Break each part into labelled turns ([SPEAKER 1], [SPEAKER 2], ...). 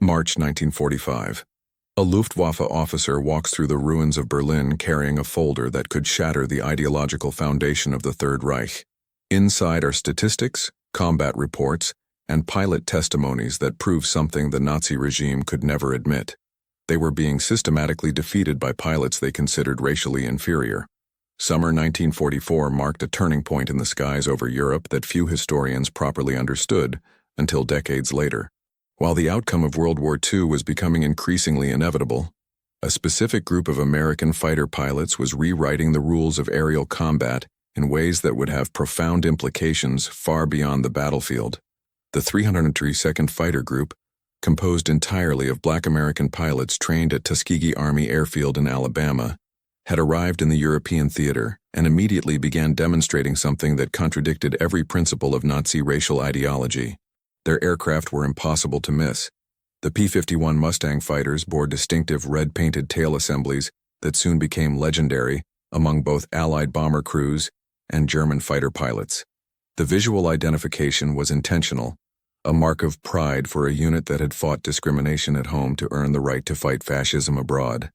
[SPEAKER 1] March 1945. A Luftwaffe officer walks through the ruins of Berlin carrying a folder that could shatter the ideological foundation of the Third Reich. Inside are statistics, combat reports, and pilot testimonies that prove something the Nazi regime could never admit. They were being systematically defeated by pilots they considered racially inferior. Summer 1944 marked a turning point in the skies over Europe that few historians properly understood until decades later. While the outcome of World War II was becoming increasingly inevitable, a specific group of American fighter pilots was rewriting the rules of aerial combat in ways that would have profound implications far beyond the battlefield. The 302nd Fighter Group, composed entirely of Black American pilots trained at Tuskegee Army Airfield in Alabama, had arrived in the European theater and immediately began demonstrating something that contradicted every principle of Nazi racial ideology. Their aircraft were impossible to miss. The P-51 Mustang fighters bore distinctive red-painted tail assemblies that soon became legendary among both Allied bomber crews and German fighter pilots. The visual identification was intentional, a mark of pride for a unit that had fought discrimination at home to earn the right to fight fascism abroad.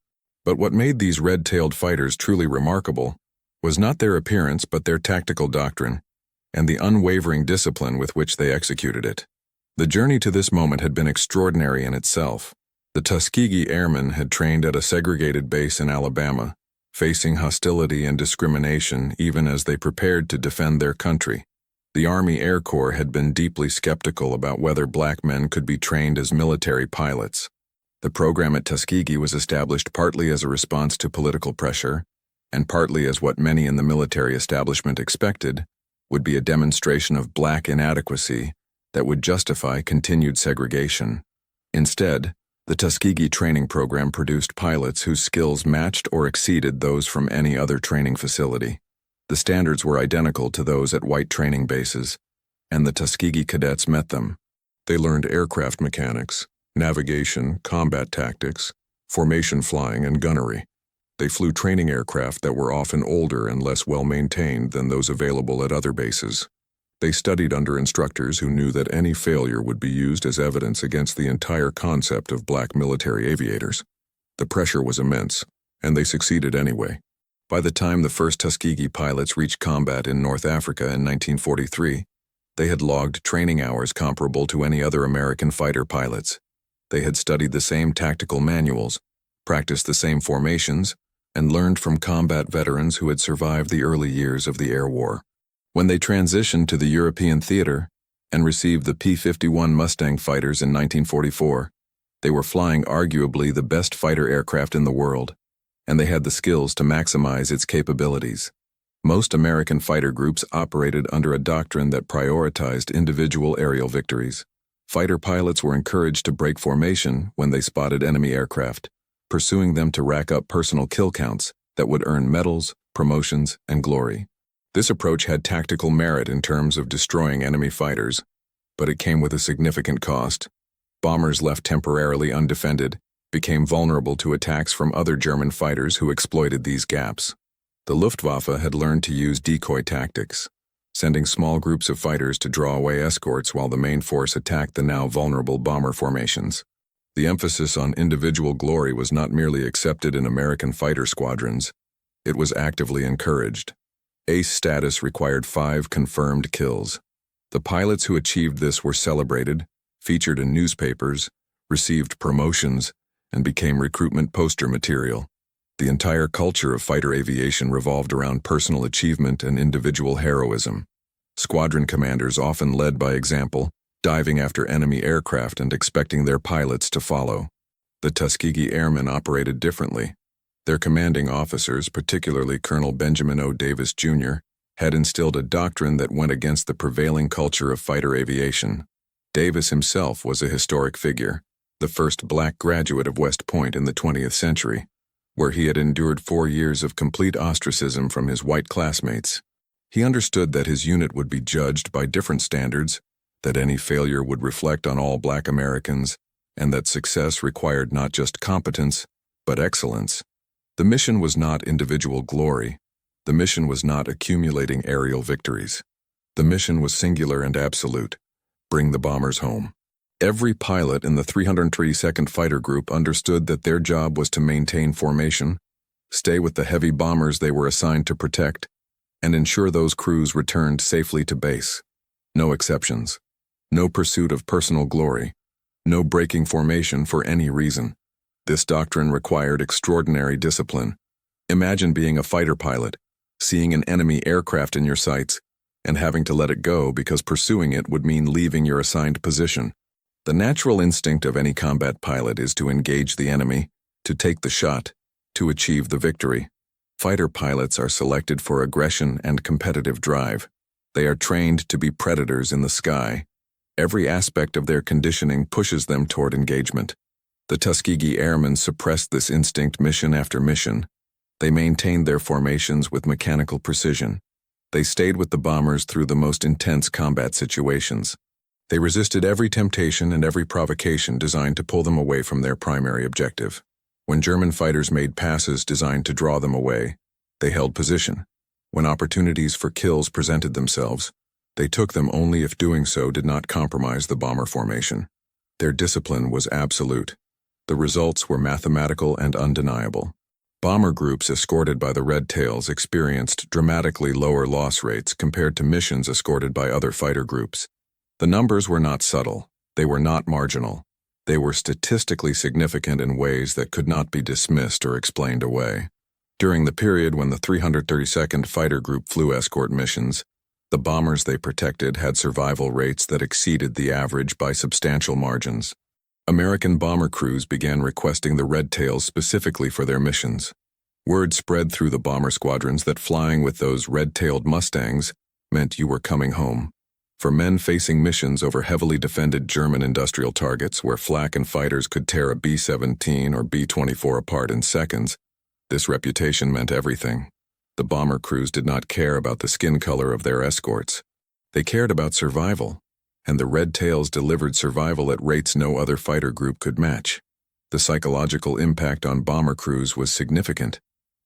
[SPEAKER 1] But what made these red-tailed fighters truly remarkable was not their appearance but their tactical doctrine and the unwavering discipline with which they executed it. The journey to this moment had been extraordinary in itself. The Tuskegee Airmen had trained at a segregated base in Alabama, facing hostility and discrimination even as they prepared to defend their country. The Army Air Corps had been deeply skeptical about whether black men could be trained as military pilots. The program at Tuskegee was established partly as a response to political pressure, and partly as what many in the military establishment expected would be a demonstration of black inadequacy that would justify continued segregation. Instead, the Tuskegee training program produced pilots whose skills matched or exceeded those from any other training facility. The standards were identical to those at white training bases, and the Tuskegee cadets met them. They learned aircraft mechanics, navigation, combat tactics, formation flying, and gunnery. They flew training aircraft that were often older and less well-maintained than those available at other bases. They studied under instructors who knew that any failure would be used as evidence against the entire concept of black military aviators. The pressure was immense, and they succeeded anyway. By the time the first Tuskegee pilots reached combat in North Africa in 1943, they had logged training hours comparable to any other American fighter pilots. They had studied the same tactical manuals, practiced the same formations, and learned from combat veterans who had survived the early years of the air war. When they transitioned to the European theater and received the P-51 Mustang fighters in 1944, they were flying arguably the best fighter aircraft in the world, and they had the skills to maximize its capabilities. Most American fighter groups operated under a doctrine that prioritized individual aerial victories. Fighter pilots were encouraged to break formation when they spotted enemy aircraft, pursuing them to rack up personal kill counts that would earn medals, promotions, and glory. This approach had tactical merit in terms of destroying enemy fighters, but it came with a significant cost. Bombers left temporarily undefended became vulnerable to attacks from other German fighters who exploited these gaps. The Luftwaffe had learned to use decoy tactics, sending small groups of fighters to draw away escorts while the main force attacked the now vulnerable bomber formations. The emphasis on individual glory was not merely accepted in American fighter squadrons, it was actively encouraged. Ace status required 5 confirmed kills. The pilots who achieved this were celebrated, featured in newspapers, received promotions, and became recruitment poster material. The entire culture of fighter aviation revolved around personal achievement and individual heroism. Squadron commanders often led by example, diving after enemy aircraft and expecting their pilots to follow. The Tuskegee Airmen operated differently. Their commanding officers, particularly Colonel Benjamin O. Davis, Jr., had instilled a doctrine that went against the prevailing culture of fighter aviation. Davis himself was a historic figure, the first black graduate of West Point in the 20th century, where he had endured 4 years of complete ostracism from his white classmates. He understood that his unit would be judged by different standards, that any failure would reflect on all black Americans, and that success required not just competence, but excellence. The mission was not individual glory. The mission was not accumulating aerial victories. The mission was singular and absolute: bring the bombers home. Every pilot in the 332nd Fighter Group understood that their job was to maintain formation, stay with the heavy bombers they were assigned to protect, and ensure those crews returned safely to base. No exceptions. No pursuit of personal glory. No breaking formation for any reason. This doctrine required extraordinary discipline. Imagine being a fighter pilot, seeing an enemy aircraft in your sights, and having to let it go because pursuing it would mean leaving your assigned position. The natural instinct of any combat pilot is to engage the enemy, to take the shot, to achieve the victory. Fighter pilots are selected for aggression and competitive drive. They are trained to be predators in the sky. Every aspect of their conditioning pushes them toward engagement. The Tuskegee Airmen suppressed this instinct mission after mission. They maintained their formations with mechanical precision. They stayed with the bombers through the most intense combat situations. They resisted every temptation and every provocation designed to pull them away from their primary objective. When German fighters made passes designed to draw them away, they held position. When opportunities for kills presented themselves, they took them only if doing so did not compromise the bomber formation. Their discipline was absolute. The results were mathematical and undeniable. Bomber groups escorted by the Red Tails experienced dramatically lower loss rates compared to missions escorted by other fighter groups. The numbers were not subtle. They were not marginal. They were statistically significant in ways that could not be dismissed or explained away. During the period when the 332nd Fighter Group flew escort missions, the bombers they protected had survival rates that exceeded the average by substantial margins. American bomber crews began requesting the Red Tails specifically for their missions. Word spread through the bomber squadrons that flying with those red-tailed Mustangs meant you were coming home. For men facing missions over heavily defended German industrial targets where flak and fighters could tear a B-17 or B-24 apart in seconds, this reputation meant everything. The bomber crews did not care about the skin color of their escorts. They cared about survival, and the Red Tails delivered survival at rates no other fighter group could match. The psychological impact on bomber crews was significant.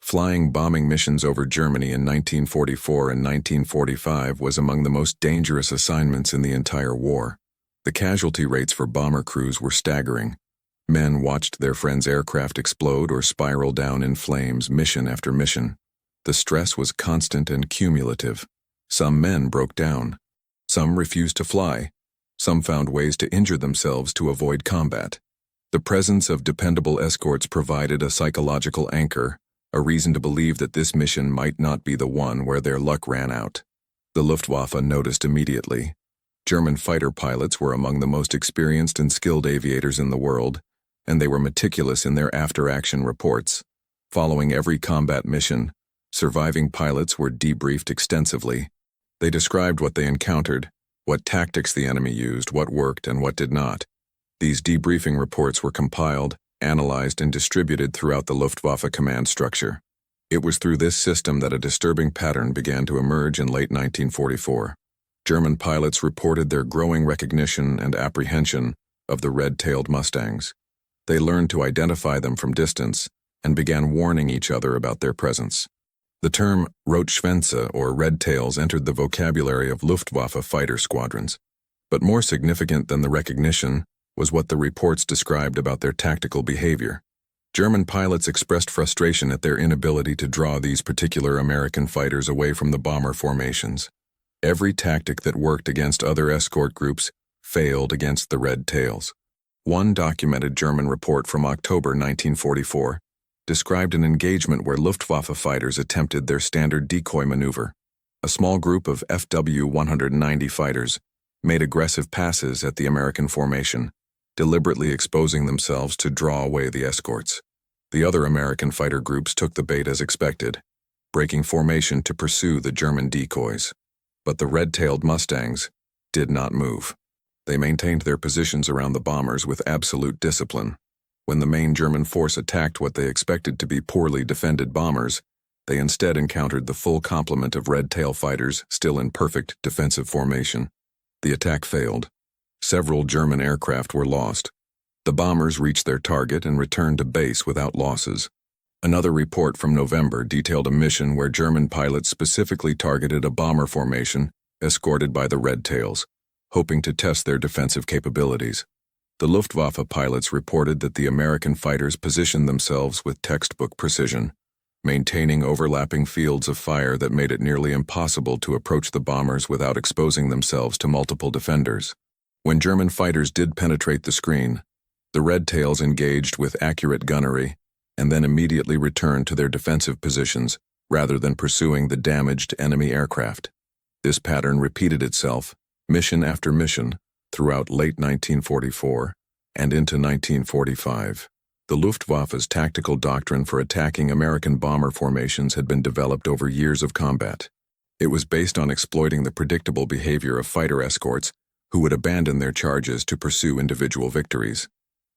[SPEAKER 1] Flying bombing missions over Germany in 1944 and 1945 was among the most dangerous assignments in the entire war. The casualty rates for bomber crews were staggering. Men watched their friends' aircraft explode or spiral down in flames mission after mission. The stress was constant and cumulative. Some men broke down. Some refused to fly. Some found ways to injure themselves to avoid combat. The presence of dependable escorts provided a psychological anchor, a reason to believe that this mission might not be the one where their luck ran out. The Luftwaffe noticed immediately. German fighter pilots were among the most experienced and skilled aviators in the world, and they were meticulous in their after-action reports. Following every combat mission, surviving pilots were debriefed extensively. They described what they encountered, what tactics the enemy used, what worked and what did not. These debriefing reports were compiled, analyzed, and distributed throughout the Luftwaffe command structure. It was through this system that a disturbing pattern began to emerge in late 1944. German pilots reported their growing recognition and apprehension of the red-tailed Mustangs. They learned to identify them from distance and began warning each other about their presence. The term Rotschwänze, or red tails, entered the vocabulary of Luftwaffe fighter squadrons. But more significant than the recognition was what the reports described about their tactical behavior. German pilots expressed frustration at their inability to draw these particular American fighters away from the bomber formations. Every tactic that worked against other escort groups failed against the Red Tails. One documented German report from October 1944 described an engagement where Luftwaffe fighters attempted their standard decoy maneuver. A small group of FW-190 fighters made aggressive passes at the American formation, deliberately exposing themselves to draw away the escorts. The other American fighter groups took the bait as expected, breaking formation to pursue the German decoys. But the red-tailed Mustangs did not move. They maintained their positions around the bombers with absolute discipline. When the main German force attacked what they expected to be poorly defended bombers, they instead encountered the full complement of red-tail fighters still in perfect defensive formation. The attack failed. Several German aircraft were lost. The bombers reached their target and returned to base without losses. Another report from November detailed a mission where German pilots specifically targeted a bomber formation escorted by the Red Tails, hoping to test their defensive capabilities. The Luftwaffe pilots reported that the American fighters positioned themselves with textbook precision, maintaining overlapping fields of fire that made it nearly impossible to approach the bombers without exposing themselves to multiple defenders. When German fighters did penetrate the screen, the Red Tails engaged with accurate gunnery and then immediately returned to their defensive positions rather than pursuing the damaged enemy aircraft. This pattern repeated itself, mission after mission, throughout late 1944 and into 1945. The Luftwaffe's tactical doctrine for attacking American bomber formations had been developed over years of combat. It was based on exploiting the predictable behavior of fighter escorts who would abandon their charges to pursue individual victories.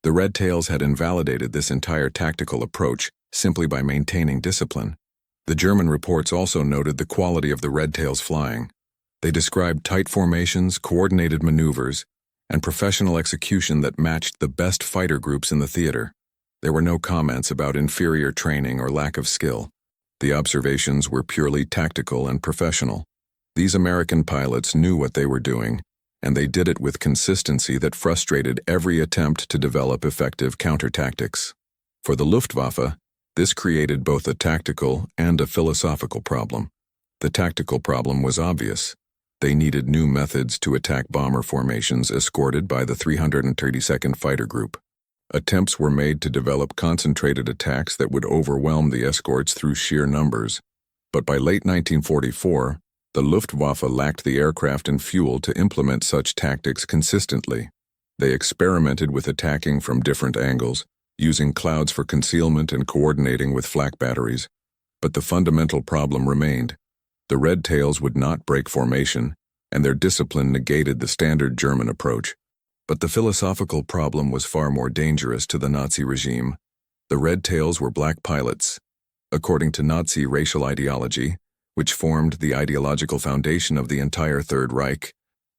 [SPEAKER 1] The Red Tails had invalidated this entire tactical approach simply by maintaining discipline. The German reports also noted the quality of the Red Tails flying. They described tight formations, coordinated maneuvers, and professional execution that matched the best fighter groups in the theater. There were no comments about inferior training or lack of skill. The observations were purely tactical and professional. These American pilots knew what they were doing, and they did it with consistency that frustrated every attempt to develop effective counter-tactics. For the Luftwaffe, this created both a tactical and a philosophical problem. The tactical problem was obvious. They needed new methods to attack bomber formations escorted by the 332nd Fighter Group. Attempts were made to develop concentrated attacks that would overwhelm the escorts through sheer numbers. But by late 1944, the Luftwaffe lacked the aircraft and fuel to implement such tactics consistently. They experimented with attacking from different angles, using clouds for concealment and coordinating with flak batteries. But the fundamental problem remained. The Red Tails would not break formation, and their discipline negated the standard German approach. But the philosophical problem was far more dangerous to the Nazi regime. The Red Tails were black pilots. According to Nazi racial ideology, which formed the ideological foundation of the entire Third Reich,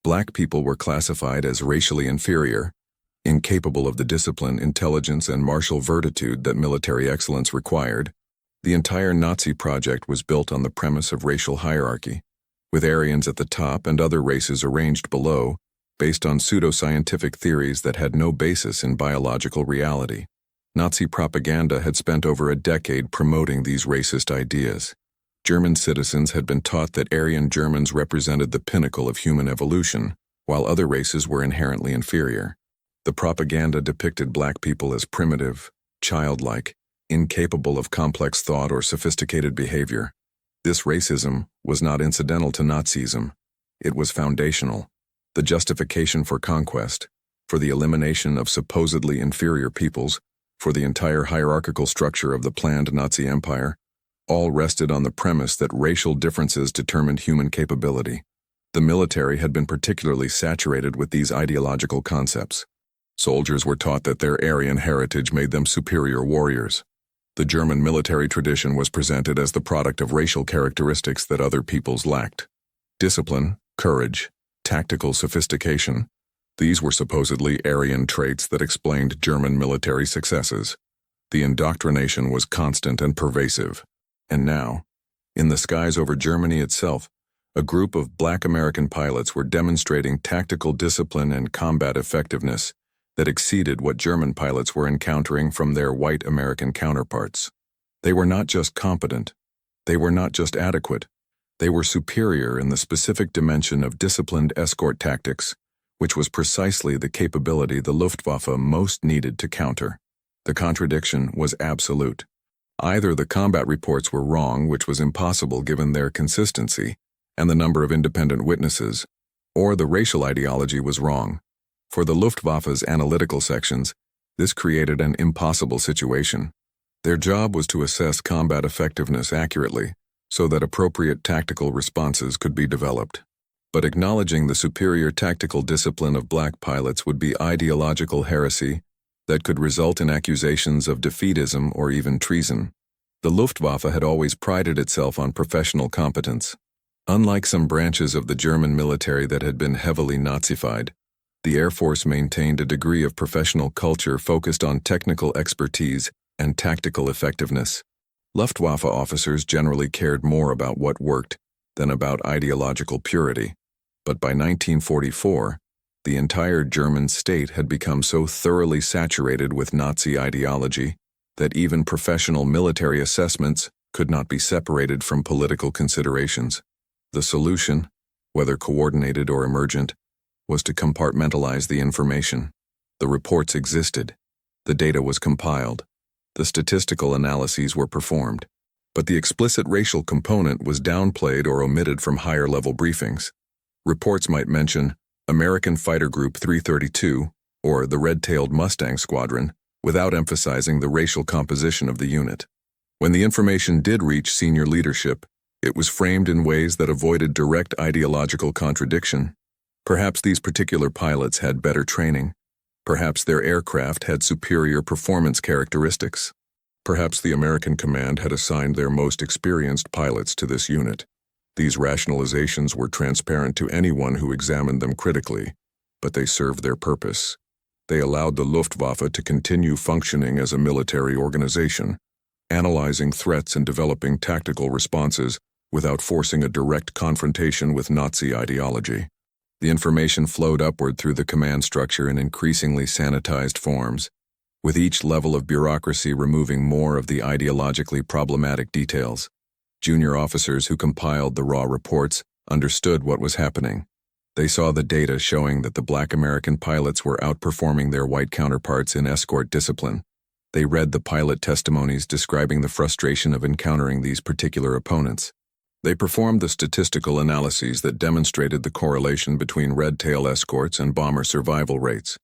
[SPEAKER 1] black people were classified as racially inferior, incapable of the discipline, intelligence, and martial vertitude that military excellence required. The entire Nazi project was built on the premise of racial hierarchy, with Aryans at the top and other races arranged below, based on pseudoscientific theories that had no basis in biological reality. Nazi propaganda had spent over a decade promoting these racist ideas. German citizens had been taught that Aryan Germans represented the pinnacle of human evolution, while other races were inherently inferior. The propaganda depicted black people as primitive, childlike, incapable of complex thought or sophisticated behavior. This racism was not incidental to Nazism. It was foundational. The justification for conquest, for the elimination of supposedly inferior peoples, for the entire hierarchical structure of the planned Nazi empire, all rested on the premise that racial differences determined human capability. The military had been particularly saturated with these ideological concepts. Soldiers were taught that their Aryan heritage made them superior warriors. The German military tradition was presented as the product of racial characteristics that other peoples lacked. Discipline, courage, tactical sophistication, these were supposedly Aryan traits that explained German military successes. The indoctrination was constant and pervasive. And now, in the skies over Germany itself, a group of black American pilots were demonstrating tactical discipline and combat effectiveness that exceeded what German pilots were encountering from their white American counterparts. They were not just competent. They were not just adequate. They were superior in the specific dimension of disciplined escort tactics, which was precisely the capability the Luftwaffe most needed to counter. The contradiction was absolute. Either the combat reports were wrong, which was impossible given their consistency and the number of independent witnesses, or the racial ideology was wrong. For the Luftwaffe's analytical sections, this created an impossible situation. Their job was to assess combat effectiveness accurately so that appropriate tactical responses could be developed. But acknowledging the superior tactical discipline of black pilots would be ideological heresy that could result in accusations of defeatism or even treason. The Luftwaffe had always prided itself on professional competence. Unlike some branches of the German military that had been heavily Nazified, the Air Force maintained a degree of professional culture focused on technical expertise and tactical effectiveness. Luftwaffe officers generally cared more about what worked than about ideological purity. But by 1944, The entire German state had become so thoroughly saturated with Nazi ideology that even professional military assessments could not be separated from political considerations. The solution, whether coordinated or emergent, was to compartmentalize the information. The reports existed. The data was compiled. The statistical analyses were performed. But the explicit racial component was downplayed or omitted from higher-level briefings. Reports might mention American Fighter Group 332 or the Red-Tailed Mustang Squadron without emphasizing the racial composition of the unit. When the information did reach senior leadership, it was framed in ways that avoided direct ideological contradiction. Perhaps these particular pilots had better training. Perhaps their aircraft had superior performance characteristics. Perhaps the American command had assigned their most experienced pilots to this unit. These rationalizations were transparent to anyone who examined them critically, but they served their purpose. They allowed the Luftwaffe to continue functioning as a military organization, analyzing threats and developing tactical responses without forcing a direct confrontation with Nazi ideology. The information flowed upward through the command structure in increasingly sanitized forms, with each level of bureaucracy removing more of the ideologically problematic details. Junior officers who compiled the raw reports understood what was happening. They saw the data showing that the black American pilots were outperforming their white counterparts in escort discipline. They read the pilot testimonies describing the frustration of encountering these particular opponents. They performed the statistical analyses that demonstrated the correlation between red-tail escorts and bomber survival rates.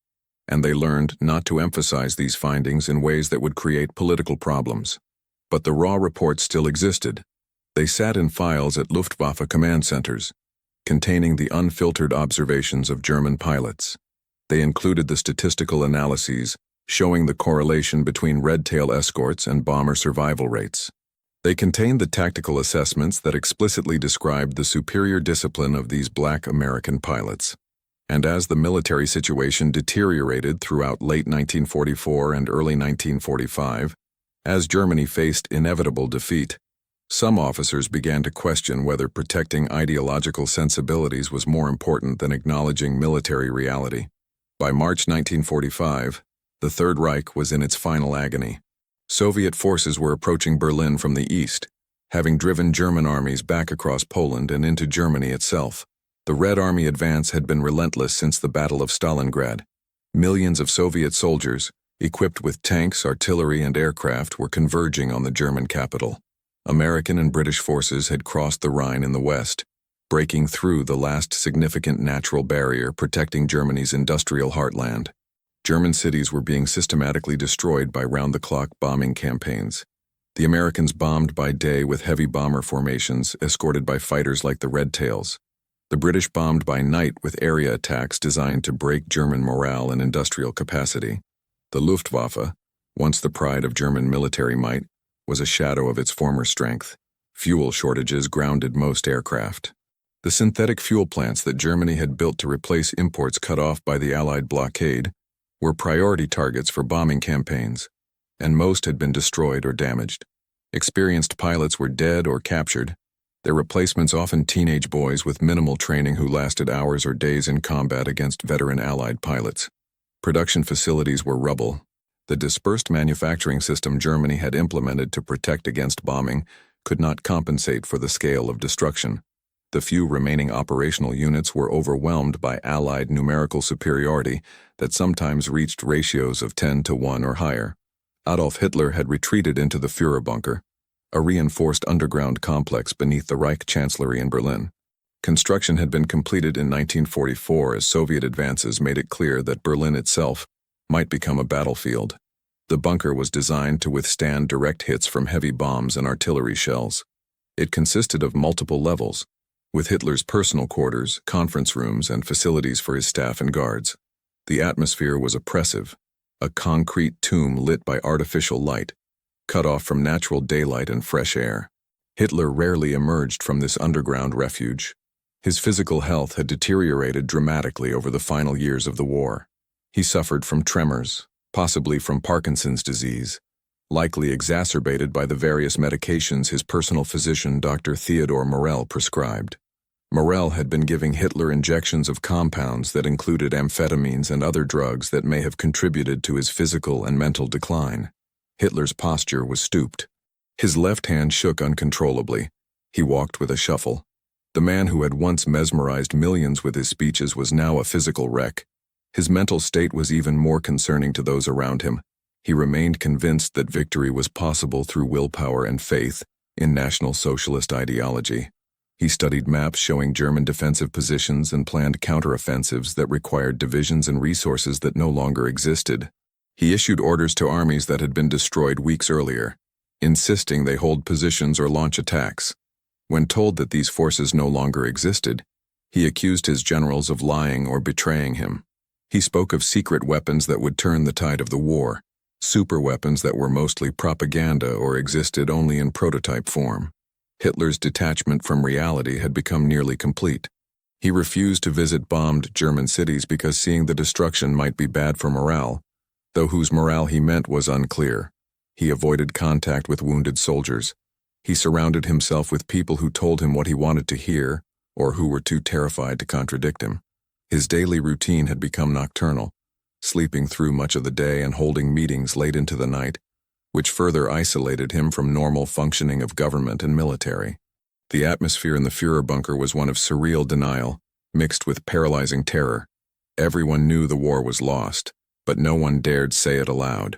[SPEAKER 1] And they learned not to emphasize these findings in ways that would create political problems. But the raw reports still existed. They sat in files at Luftwaffe command centers, containing the unfiltered observations of German pilots. They included the statistical analyses showing the correlation between red-tail escorts and bomber survival rates. They contained the tactical assessments that explicitly described the superior discipline of these black American pilots. And as the military situation deteriorated throughout late 1944 and early 1945, as Germany faced inevitable defeat, some officers began to question whether protecting ideological sensibilities was more important than acknowledging military reality. By March 1945, the Third Reich was in its final agony. Soviet forces were approaching Berlin from the east, having driven German armies back across Poland and into Germany itself. The Red Army advance had been relentless since the Battle of Stalingrad. Millions of Soviet soldiers, equipped with tanks, artillery, and aircraft, were converging on the German capital. American and British forces had crossed the Rhine in the west, breaking through the last significant natural barrier protecting Germany's industrial heartland. German cities were being systematically destroyed by round-the-clock bombing campaigns. The Americans bombed by day with heavy bomber formations escorted by fighters like the Red Tails. The British bombed by night with area attacks designed to break German morale and industrial capacity. The Luftwaffe, once the pride of German military might, was a shadow of its former strength. Fuel shortages grounded most aircraft. The synthetic fuel plants that Germany had built to replace imports cut off by the Allied blockade were priority targets for bombing campaigns, and most had been destroyed or damaged. Experienced pilots were dead or captured, their replacements often teenage boys with minimal training who lasted hours or days in combat against veteran Allied pilots. Production facilities were rubble. The dispersed manufacturing system Germany had implemented to protect against bombing could not compensate for the scale of destruction. The few remaining operational units were overwhelmed by Allied numerical superiority that sometimes reached ratios of 10-to-1 or higher. Adolf Hitler had retreated into the Führerbunker, a reinforced underground complex beneath the Reich Chancellery in Berlin. Construction had been completed in 1944 as Soviet advances made it clear that Berlin itself might become a battlefield. The bunker was designed to withstand direct hits from heavy bombs and artillery shells. It consisted of multiple levels, with Hitler's personal quarters, conference rooms, and facilities for his staff and guards. The atmosphere was oppressive, a concrete tomb lit by artificial light, cut off from natural daylight and fresh air. Hitler rarely emerged from this underground refuge. His physical health had deteriorated dramatically over the final years of the war. He suffered from tremors, possibly from Parkinson's disease, likely exacerbated by the various medications his personal physician Dr. Theodor Morell prescribed. Morell had been giving Hitler injections of compounds that included amphetamines and other drugs that may have contributed to his physical and mental decline. Hitler's posture was stooped. His left hand shook uncontrollably. He walked with a shuffle. The man who had once mesmerized millions with his speeches was now a physical wreck. His mental state was even more concerning to those around him. He remained convinced that victory was possible through willpower and faith in National Socialist ideology. He studied maps showing German defensive positions and planned counteroffensives that required divisions and resources that no longer existed. He issued orders to armies that had been destroyed weeks earlier, insisting they hold positions or launch attacks. When told that these forces no longer existed, he accused his generals of lying or betraying him. He spoke of secret weapons that would turn the tide of the war, superweapons that were mostly propaganda or existed only in prototype form. Hitler's detachment from reality had become nearly complete. He refused to visit bombed German cities because seeing the destruction might be bad for morale, though whose morale he meant was unclear. He avoided contact with wounded soldiers. He surrounded himself with people who told him what he wanted to hear or who were too terrified to contradict him. His daily routine had become nocturnal, sleeping through much of the day and holding meetings late into the night, which further isolated him from normal functioning of government and military. The atmosphere in the Führer bunker was one of surreal denial, mixed with paralyzing terror. Everyone knew the war was lost, but no one dared say it aloud.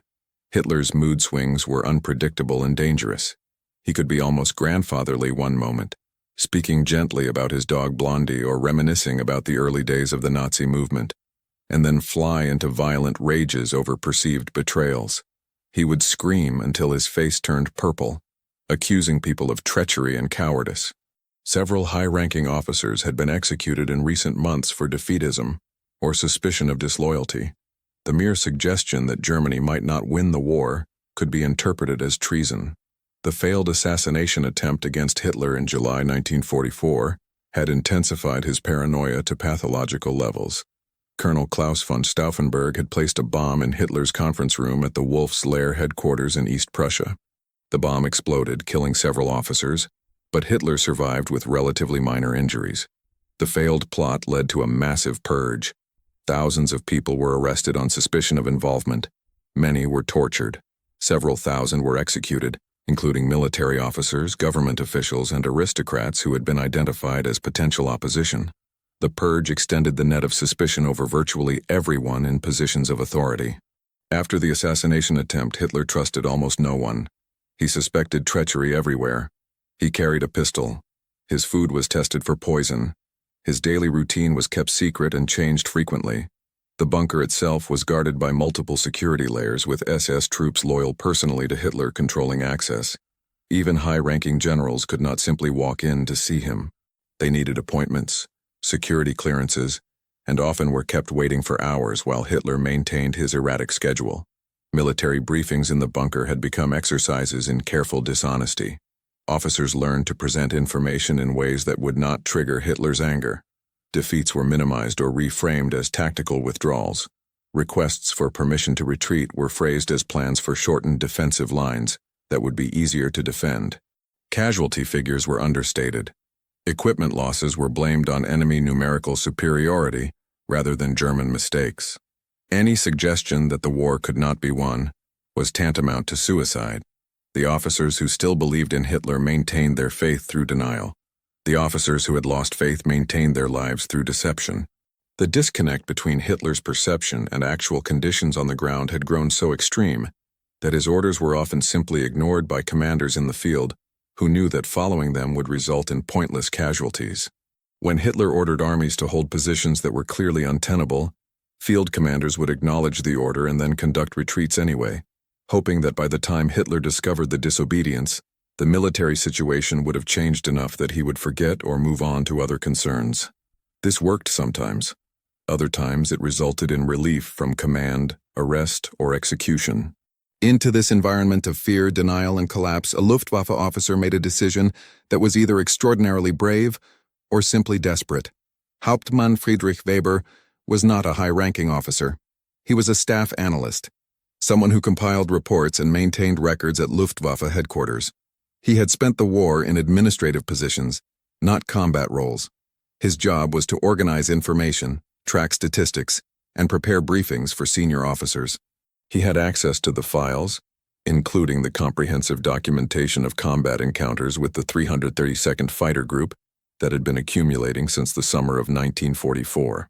[SPEAKER 1] Hitler's mood swings were unpredictable and dangerous. He could be almost grandfatherly one moment, speaking gently about his dog Blondie or reminiscing about the early days of the Nazi movement, and then fly into violent rages over perceived betrayals. He would scream until his face turned purple, accusing people of treachery and cowardice. Several high-ranking officers had been executed in recent months for defeatism or suspicion of disloyalty. The mere suggestion that Germany might not win the war could be interpreted as treason. The failed assassination attempt against Hitler in July 1944 had intensified his paranoia to pathological levels. Colonel Klaus von Stauffenberg had placed a bomb in Hitler's conference room at the Wolf's Lair headquarters in East Prussia. The bomb exploded, killing several officers, but Hitler survived with relatively minor injuries. The failed plot led to a massive purge. Thousands of people were arrested on suspicion of involvement. Many were tortured. Several thousand were executed, including military officers, government officials, and aristocrats who had been identified as potential opposition. The purge extended the net of suspicion over virtually everyone in positions of authority. After the assassination attempt, Hitler trusted almost no one. He suspected treachery everywhere. He carried a pistol. His food was tested for poison. His daily routine was kept secret and changed frequently. The bunker itself was guarded by multiple security layers with SS troops loyal personally to Hitler controlling access. Even high-ranking generals could not simply walk in to see him. They needed appointments, security clearances, and often were kept waiting for hours while Hitler maintained his erratic schedule. Military briefings in the bunker had become exercises in careful dishonesty. Officers learned to present information in ways that would not trigger Hitler's anger. Defeats were minimized or reframed as tactical withdrawals. Requests for permission to retreat were phrased as plans for shortened defensive lines that would be easier to defend. Casualty figures were understated. Equipment losses were blamed on enemy numerical superiority rather than German mistakes. Any suggestion that the war could not be won was tantamount to suicide. The officers who still believed in Hitler maintained their faith through denial. The officers who had lost faith maintained their lives through deception. The disconnect between Hitler's perception and actual conditions on the ground had grown so extreme that his orders were often simply ignored by commanders in the field who knew that following them would result in pointless casualties. When Hitler ordered armies to hold positions that were clearly untenable, field commanders would acknowledge the order and then conduct retreats anyway, hoping that by the time Hitler discovered the disobedience, the military situation would have changed enough that he would forget or move on to other concerns. This worked sometimes. Other times it resulted in relief from command, arrest, or execution. Into this environment of fear, denial, and collapse, a Luftwaffe officer made a decision that was either extraordinarily brave or simply desperate. Hauptmann Friedrich Weber was not a high-ranking officer. He was a staff analyst, someone who compiled reports and maintained records at Luftwaffe headquarters. He had spent the war in administrative positions, not combat roles. His job was to organize information, track statistics, and prepare briefings for senior officers. He had access to the files, including the comprehensive documentation of combat encounters with the 332nd Fighter Group that had been accumulating since the summer of 1944.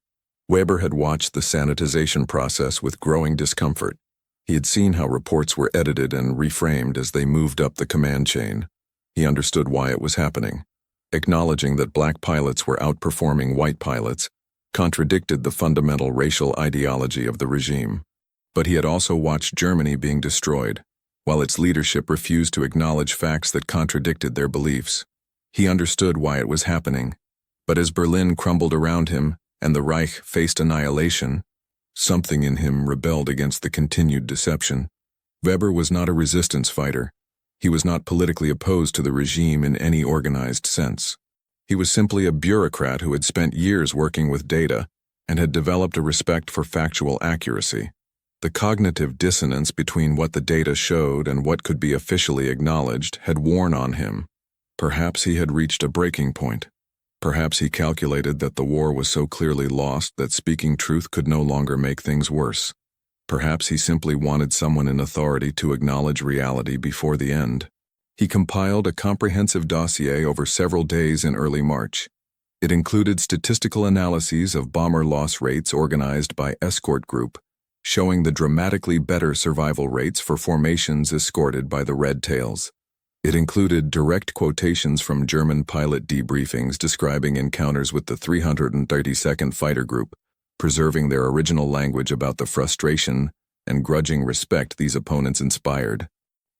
[SPEAKER 1] Weber had watched the sanitization process with growing discomfort. He had seen how reports were edited and reframed as they moved up the command chain. He understood why it was happening. Acknowledging that black pilots were outperforming white pilots contradicted the fundamental racial ideology of the regime. But he had also watched Germany being destroyed, while its leadership refused to acknowledge facts that contradicted their beliefs. He understood why it was happening, but as Berlin crumbled around him and the Reich faced annihilation, something in him rebelled against the continued deception. Weber was not a resistance fighter. He was not politically opposed to the regime in any organized sense. He was simply a bureaucrat who had spent years working with data and had developed a respect for factual accuracy. The cognitive dissonance between what the data showed and what could be officially acknowledged had worn on him. Perhaps he had reached a breaking point. Perhaps he calculated that the war was so clearly lost that speaking truth could no longer make things worse. Perhaps he simply wanted someone in authority to acknowledge reality before the end. He compiled a comprehensive dossier over several days in early March. It included statistical analyses of bomber loss rates organized by Escort Group, showing the dramatically better survival rates for formations escorted by the Red Tails. It included direct quotations from German pilot debriefings describing encounters with the 332nd Fighter Group, preserving their original language about the frustration and grudging respect these opponents inspired.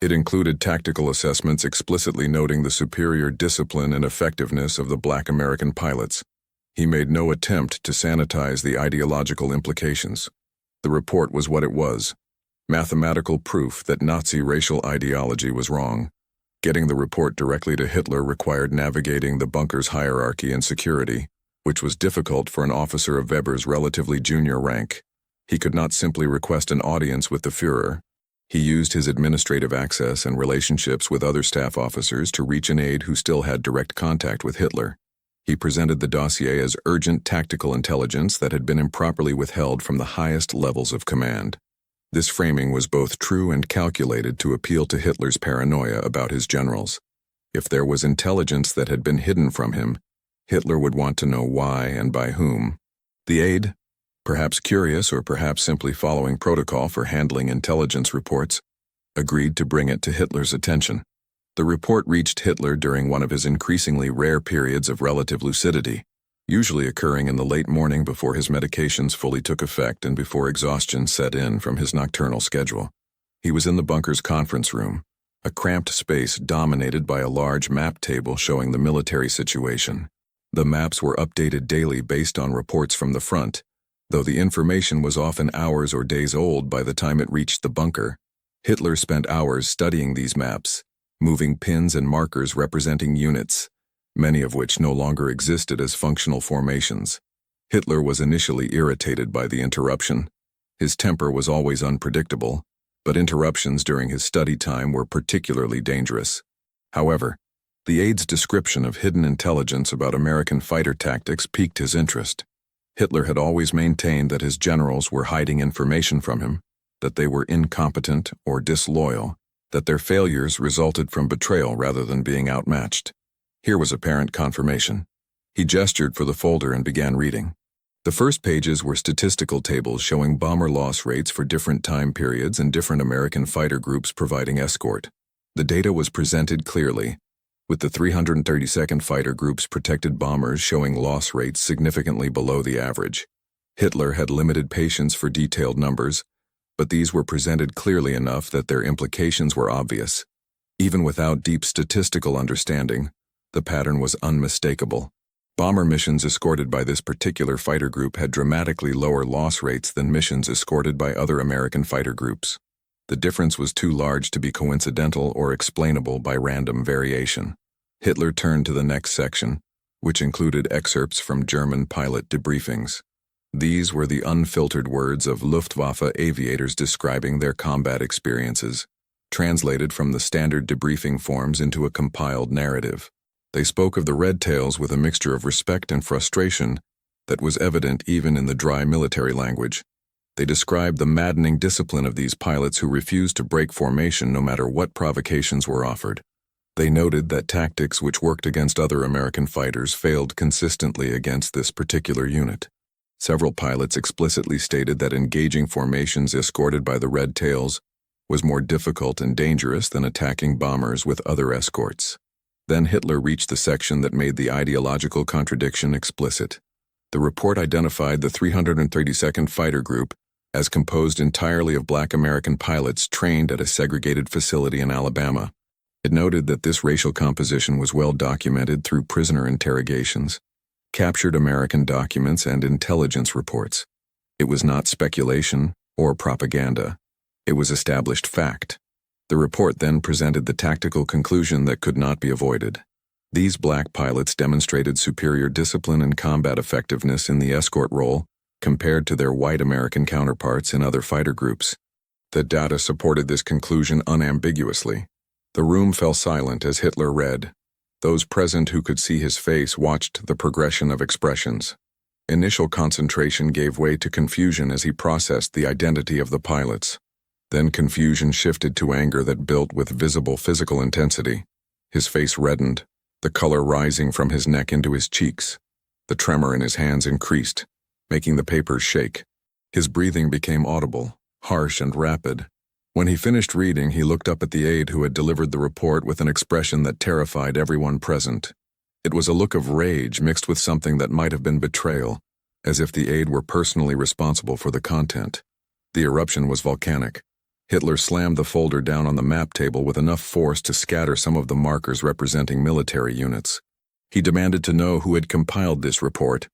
[SPEAKER 1] It included tactical assessments explicitly noting the superior discipline and effectiveness of the black American pilots. He made no attempt to sanitize the ideological implications. The report was what it was: mathematical proof that Nazi racial ideology was wrong. Getting the report directly to Hitler required navigating the bunker's hierarchy and security, which was difficult for an officer of Weber's relatively junior rank. He could not simply request an audience with the Führer. He used his administrative access and relationships with other staff officers to reach an aide who still had direct contact with Hitler. He presented the dossier as urgent tactical intelligence that had been improperly withheld from the highest levels of command. This framing was both true and calculated to appeal to Hitler's paranoia about his generals. If there was intelligence that had been hidden from him, Hitler would want to know why and by whom. The aide, perhaps curious or perhaps simply following protocol for handling intelligence reports, agreed to bring it to Hitler's attention. The report reached Hitler during one of his increasingly rare periods of relative lucidity, usually occurring in the late morning before his medications fully took effect and before exhaustion set in from his nocturnal schedule. He was in the bunker's conference room, a cramped space dominated by a large map table showing the military situation. The maps were updated daily based on reports from the front, though the information was often hours or days old by the time it reached the bunker. Hitler spent hours studying these maps, moving pins and markers representing units, many of which no longer existed as functional formations. Hitler was initially irritated by the interruption. His temper was always unpredictable, but interruptions during his study time were particularly dangerous. However, the aide's description of hidden intelligence about American fighter tactics piqued his interest. Hitler had always maintained that his generals were hiding information from him, that they were incompetent or disloyal, that their failures resulted from betrayal rather than being outmatched. Here was apparent confirmation. He gestured for the folder and began reading. The first pages were statistical tables showing bomber loss rates for different time periods and different American fighter groups providing escort. The data was presented clearly, with the 332nd Fighter Group's protected bombers showing loss rates significantly below the average. Hitler had limited patience for detailed numbers, but these were presented clearly enough that their implications were obvious. Even without deep statistical understanding, the pattern was unmistakable. Bomber missions escorted by this particular fighter group had dramatically lower loss rates than missions escorted by other American fighter groups. The difference was too large to be coincidental or explainable by random variation. Hitler turned to the next section, which included excerpts from German pilot debriefings. These were the unfiltered words of Luftwaffe aviators describing their combat experiences, translated from the standard debriefing forms into a compiled narrative. They spoke of the Red Tails with a mixture of respect and frustration that was evident even in the dry military language. They described the maddening discipline of these pilots who refused to break formation no matter what provocations were offered. They noted that tactics which worked against other American fighters failed consistently against this particular unit. Several pilots explicitly stated that engaging formations escorted by the Red Tails was more difficult and dangerous than attacking bombers with other escorts. Then Hitler reached the section that made the ideological contradiction explicit. The report identified the 332nd Fighter Group as composed entirely of black American pilots trained at a segregated facility in Alabama. It noted that this racial composition was well documented through prisoner interrogations, captured American documents, and intelligence reports. It was not speculation or propaganda. It was established fact. The report then presented the tactical conclusion that could not be avoided. These black pilots demonstrated superior discipline and combat effectiveness in the escort role compared to their white American counterparts in other fighter groups. The data supported this conclusion unambiguously. The room fell silent as Hitler read. Those present who could see his face watched the progression of expressions. Initial concentration gave way to confusion as he processed the identity of the pilots. Then confusion shifted to anger that built with visible physical intensity. His face reddened, the color rising from his neck into his cheeks. The tremor in his hands increased, making the papers shake. His breathing became audible, harsh and rapid. When he finished reading, he looked up at the aide who had delivered the report with an expression that terrified everyone present. It was a look of rage mixed with something that might have been betrayal, as if the aide were personally responsible for the content. The eruption was volcanic. Hitler slammed the folder down on the map table with enough force to scatter some of the markers representing military units. He demanded to know who had compiled this report,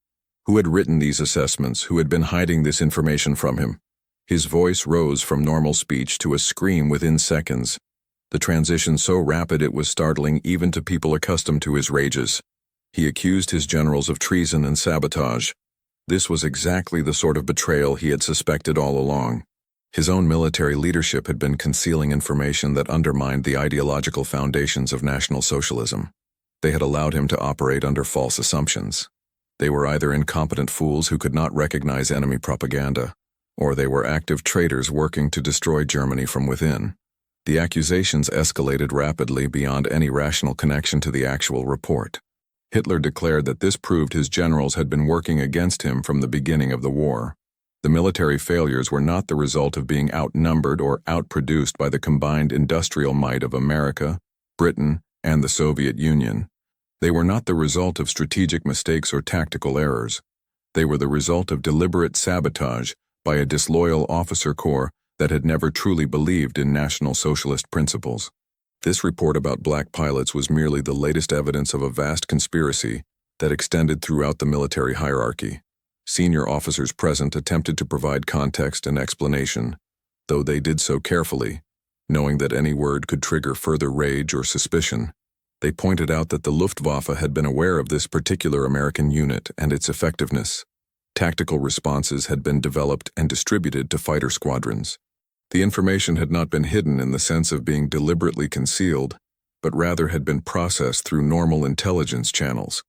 [SPEAKER 1] who had written these assessments, who had been hiding this information from him. His voice rose from normal speech to a scream within seconds, the transition so rapid it was startling even to people accustomed to his rages. He accused his generals of treason and sabotage. This was exactly the sort of betrayal he had suspected all along. His own military leadership had been concealing information that undermined the ideological foundations of National Socialism. They had allowed him to operate under false assumptions. They were either incompetent fools who could not recognize enemy propaganda, or they were active traitors working to destroy Germany from within. The accusations escalated rapidly beyond any rational connection to the actual report. Hitler declared that this proved his generals had been working against him from the beginning of the war. The military failures were not the result of being outnumbered or outproduced by the combined industrial might of America, Britain, and the Soviet Union. They were not the result of strategic mistakes or tactical errors. They were the result of deliberate sabotage by a disloyal officer corps that had never truly believed in National Socialist principles. This report about black pilots was merely the latest evidence of a vast conspiracy that extended throughout the military hierarchy. Senior officers present attempted to provide context and explanation, though they did so carefully, knowing that any word could trigger further rage or suspicion. They pointed out that the Luftwaffe had been aware of this particular American unit and its effectiveness. Tactical responses had been developed and distributed to fighter squadrons. The information had not been hidden in the sense of being deliberately concealed, but rather had been processed through normal intelligence channels.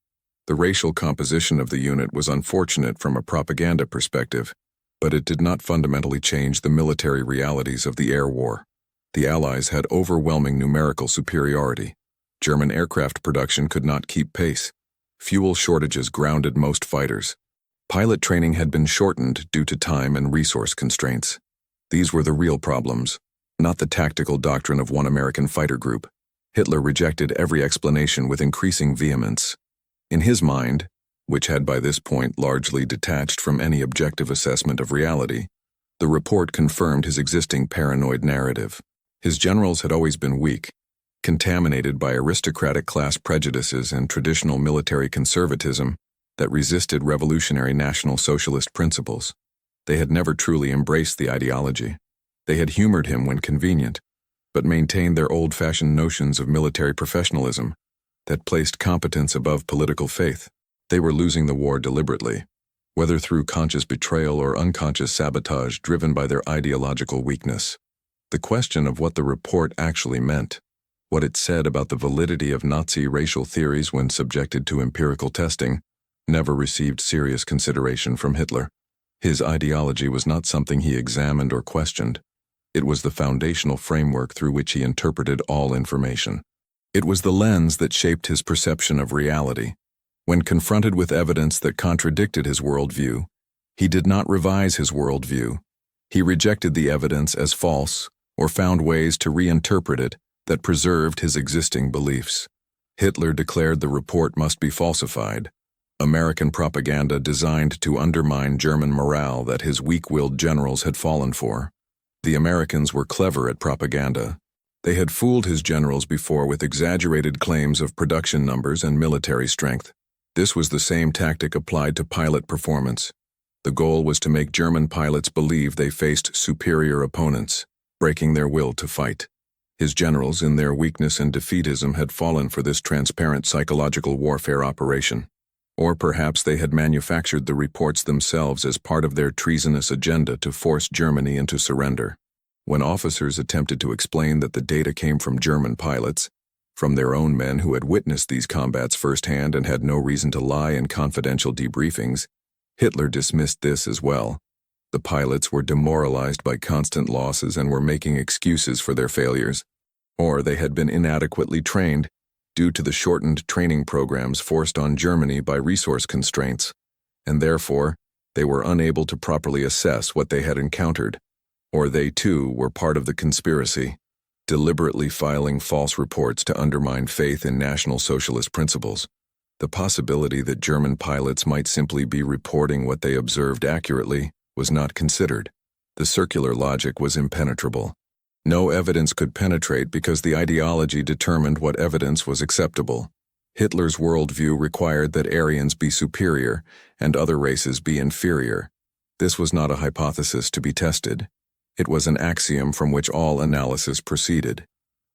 [SPEAKER 1] The racial composition of the unit was unfortunate from a propaganda perspective, but it did not fundamentally change the military realities of the air war. The Allies had overwhelming numerical superiority. German aircraft production could not keep pace. Fuel shortages grounded most fighters. Pilot training had been shortened due to time and resource constraints. These were the real problems, not the tactical doctrine of one American fighter group. Hitler rejected every explanation with increasing vehemence. In his mind, which had by this point largely detached from any objective assessment of reality, the report confirmed his existing paranoid narrative. His generals had always been weak, contaminated by aristocratic class prejudices and traditional military conservatism that resisted revolutionary National Socialist principles. They had never truly embraced the ideology. They had humored him when convenient, but maintained their old-fashioned notions of military professionalism that placed competence above political faith. They were losing the war deliberately, whether through conscious betrayal or unconscious sabotage driven by their ideological weakness. The question of what the report actually meant, What it said about the validity of Nazi racial theories when subjected to empirical testing never received serious consideration from Hitler. His ideology was not something he examined or questioned. It was the foundational framework through which he interpreted all information. It was the lens that shaped his perception of reality. When confronted with evidence that contradicted his worldview, he did not revise his worldview. He rejected the evidence as false or found ways to reinterpret it that preserved his existing beliefs. Hitler declared the report must be falsified, American propaganda designed to undermine German morale that his weak-willed generals had fallen for. The Americans were clever at propaganda. They had fooled his generals before with exaggerated claims of production numbers and military strength. This was the same tactic applied to pilot performance. The goal was to make German pilots believe they faced superior opponents, breaking their will to fight. His generals, in their weakness and defeatism, had fallen for this transparent psychological warfare operation. Or perhaps they had manufactured the reports themselves as part of their treasonous agenda to force Germany into surrender. When officers attempted to explain that the data came from German pilots, from their own men who had witnessed these combats firsthand and had no reason to lie in confidential debriefings, Hitler dismissed this as well. The pilots were demoralized by constant losses and were making excuses for their failures. Or they had been inadequately trained due to the shortened training programs forced on Germany by resource constraints, and therefore they were unable to properly assess what they had encountered. Or they too were part of the conspiracy, deliberately filing false reports to undermine faith in National Socialist principles. The possibility that German pilots might simply be reporting what they observed accurately was not considered. The circular logic was impenetrable. No evidence could penetrate because the ideology determined what evidence was acceptable. Hitler's worldview required that Aryans be superior and other races be inferior. This was not a hypothesis to be tested. It was an axiom from which all analysis proceeded.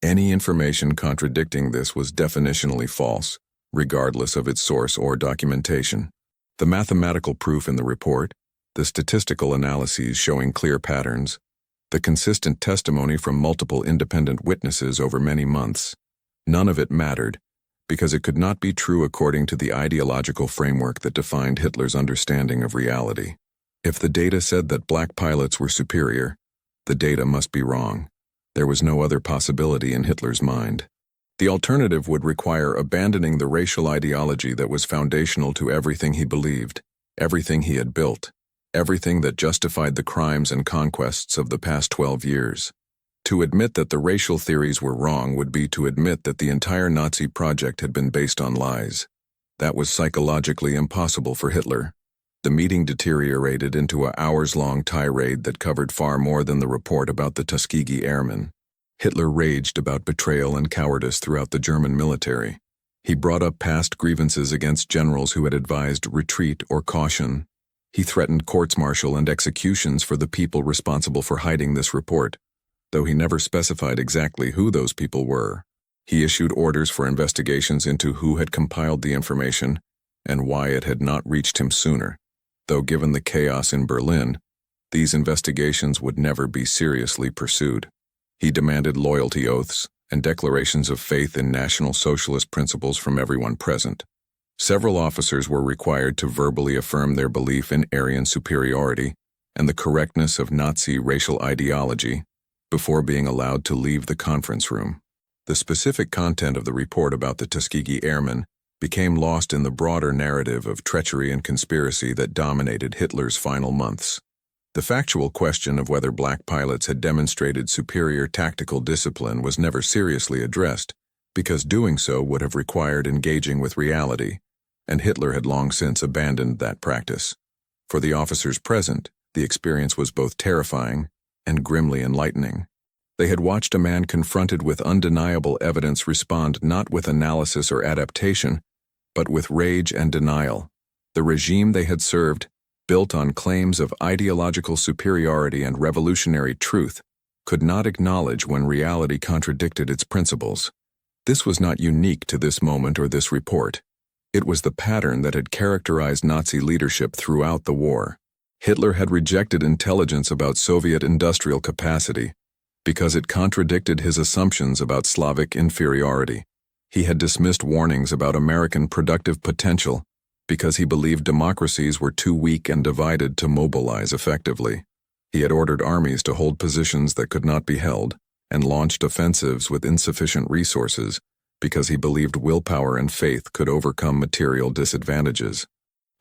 [SPEAKER 1] Any information contradicting this was definitionally false, regardless of its source or documentation. The mathematical proof in the report, the statistical analyses showing clear patterns, the consistent testimony from multiple independent witnesses over many months, none of it mattered, because it could not be true according to the ideological framework that defined Hitler's understanding of reality. If the data said that black pilots were superior, the data must be wrong. There was no other possibility in Hitler's mind. The alternative would require abandoning the racial ideology that was foundational to everything he believed, everything he had built, everything that justified the crimes and conquests of the past 12 years. To admit that the racial theories were wrong would be to admit that the entire Nazi project had been based on lies. That was psychologically impossible for Hitler. The meeting deteriorated into an hours-long tirade that covered far more than the report about the Tuskegee Airmen. Hitler raged about betrayal and cowardice throughout the German military. He brought up past grievances against generals who had advised retreat or caution. He threatened courts-martial and executions for the people responsible for hiding this report, though he never specified exactly who those people were. He issued orders for investigations into who had compiled the information and why it had not reached him sooner, though given the chaos in Berlin, these investigations would never be seriously pursued. He demanded loyalty oaths and declarations of faith in National Socialist principles from everyone present. Several officers were required to verbally affirm their belief in Aryan superiority and the correctness of Nazi racial ideology before being allowed to leave the conference room. The specific content of the report about the Tuskegee Airmen became lost in the broader narrative of treachery and conspiracy that dominated Hitler's final months. The factual question of whether black pilots had demonstrated superior tactical discipline was never seriously addressed, because doing so would have required engaging with reality, and Hitler had long since abandoned that practice. For the officers present, the experience was both terrifying and grimly enlightening. They had watched a man confronted with undeniable evidence respond not with analysis or adaptation, but with rage and denial. The regime they had served, built on claims of ideological superiority and revolutionary truth, could not acknowledge when reality contradicted its principles. This was not unique to this moment or this report. It was the pattern that had characterized Nazi leadership throughout the war. Hitler had rejected intelligence about Soviet industrial capacity, because it contradicted his assumptions about Slavic inferiority. He had dismissed warnings about American productive potential because he believed democracies were too weak and divided to mobilize effectively. He had ordered armies to hold positions that could not be held and launched offensives with insufficient resources because he believed willpower and faith could overcome material disadvantages.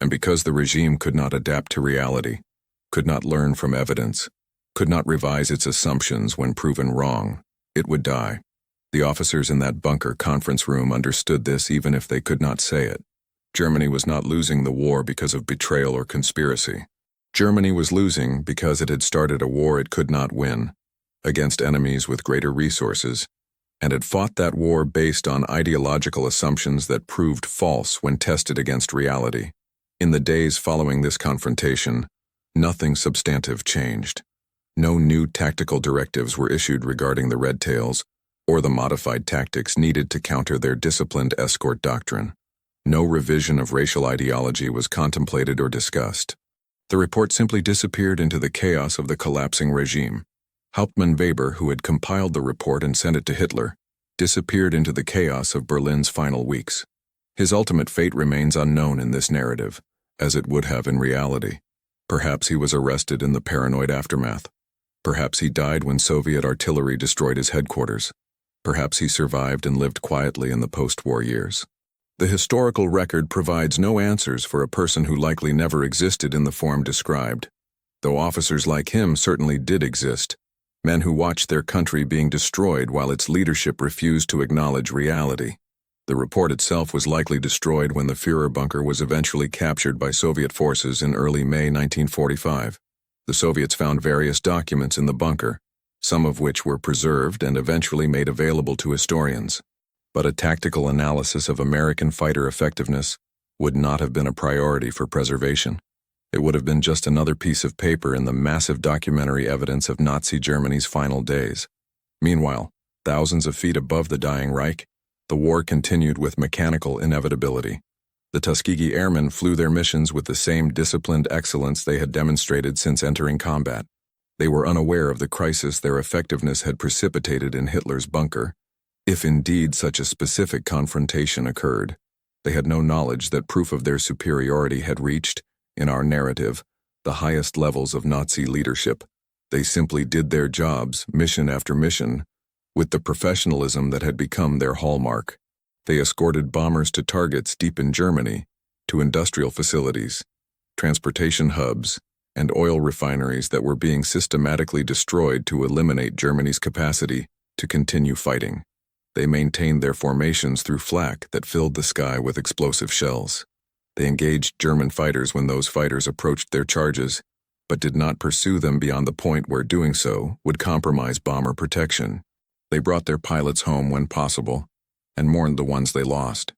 [SPEAKER 1] And because the regime could not adapt to reality, could not learn from evidence, could not revise its assumptions when proven wrong, it would die. The officers in that bunker conference room understood this even if they could not say it. Germany was not losing the war because of betrayal or conspiracy. Germany was losing because it had started a war it could not win, against enemies with greater resources, and had fought that war based on ideological assumptions that proved false when tested against reality. In the days following this confrontation, nothing substantive changed. No new tactical directives were issued regarding the Red Tails or the modified tactics needed to counter their disciplined escort doctrine. No revision of racial ideology was contemplated or discussed. The report simply disappeared into the chaos of the collapsing regime. Hauptmann Weber, who had compiled the report and sent it to Hitler, disappeared into the chaos of Berlin's final weeks. His ultimate fate remains unknown in this narrative, as it would have in reality. Perhaps he was arrested in the paranoid aftermath. Perhaps he died when Soviet artillery destroyed his headquarters. Perhaps he survived and lived quietly in the post-war years. The historical record provides no answers for a person who likely never existed in the form described, though officers like him certainly did exist, men who watched their country being destroyed while its leadership refused to acknowledge reality. The report itself was likely destroyed when the Führer bunker was eventually captured by Soviet forces in early May 1945. The Soviets found various documents in the bunker, some of which were preserved and eventually made available to historians. But a tactical analysis of American fighter effectiveness would not have been a priority for preservation. It would have been just another piece of paper in the massive documentary evidence of Nazi Germany's final days. Meanwhile, thousands of feet above the dying Reich, the war continued with mechanical inevitability. The Tuskegee Airmen flew their missions with the same disciplined excellence they had demonstrated since entering combat. They were unaware of the crisis their effectiveness had precipitated in Hitler's bunker. If indeed such a specific confrontation occurred, they had no knowledge that proof of their superiority had reached, in our narrative, the highest levels of Nazi leadership. They simply did their jobs, mission after mission, with the professionalism that had become their hallmark. They escorted bombers to targets deep in Germany, to industrial facilities, transportation hubs, and oil refineries that were being systematically destroyed to eliminate Germany's capacity to continue fighting. They maintained their formations through flak that filled the sky with explosive shells. They engaged German fighters when those fighters approached their charges, but did not pursue them beyond the point where doing so would compromise bomber protection. They brought their pilots home when possible, and mourned the ones they lost.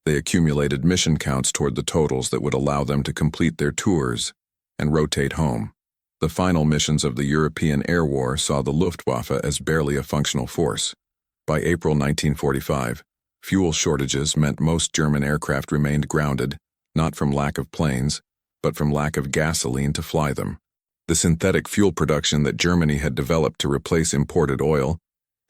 [SPEAKER 1] They accumulated mission counts toward the totals that would allow them to complete their tours and rotate home. The final missions of the European Air War saw the Luftwaffe as barely a functional force. By April 1945, fuel shortages meant most German aircraft remained grounded, not from lack of planes, but from lack of gasoline to fly them. The synthetic fuel production that Germany had developed to replace imported oil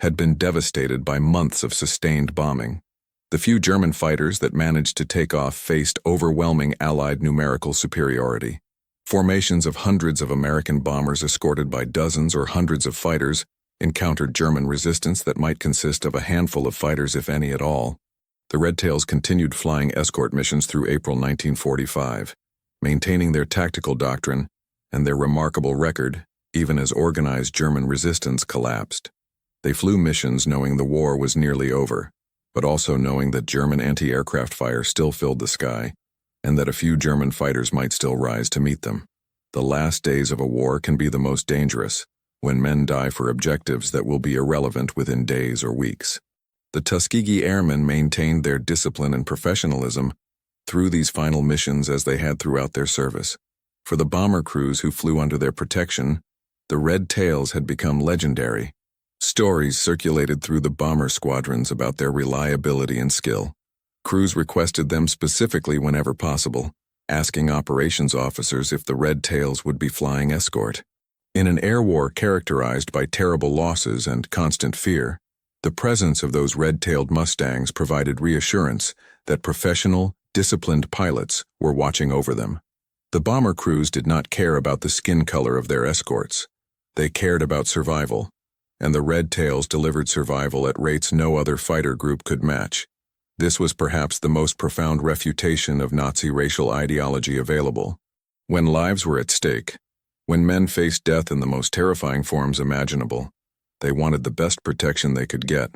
[SPEAKER 1] had been devastated by months of sustained bombing. The few German fighters that managed to take off faced overwhelming Allied numerical superiority. Formations of hundreds of American bombers escorted by dozens or hundreds of fighters encountered German resistance that might consist of a handful of fighters, if any at all. The Red Tails continued flying escort missions through April 1945, maintaining their tactical doctrine and their remarkable record, even as organized German resistance collapsed. They flew missions knowing the war was nearly over, but also knowing that German anti-aircraft fire still filled the sky, and that a few German fighters might still rise to meet them. The last days of a war can be the most dangerous, when men die for objectives that will be irrelevant within days or weeks. The Tuskegee Airmen maintained their discipline and professionalism through these final missions as they had throughout their service. For the bomber crews who flew under their protection, the Red Tails had become legendary. Stories circulated through the bomber squadrons about their reliability and skill. Crews requested them specifically whenever possible, asking operations officers if the Red Tails would be flying escort. In an air war characterized by terrible losses and constant fear, the presence of those red-tailed Mustangs provided reassurance that professional, disciplined pilots were watching over them. The bomber crews did not care about the skin color of their escorts. They cared about survival, and the Red Tails delivered survival at rates no other fighter group could match. This was perhaps the most profound refutation of Nazi racial ideology available. When lives were at stake, when men faced death in the most terrifying forms imaginable, they wanted the best protection they could get,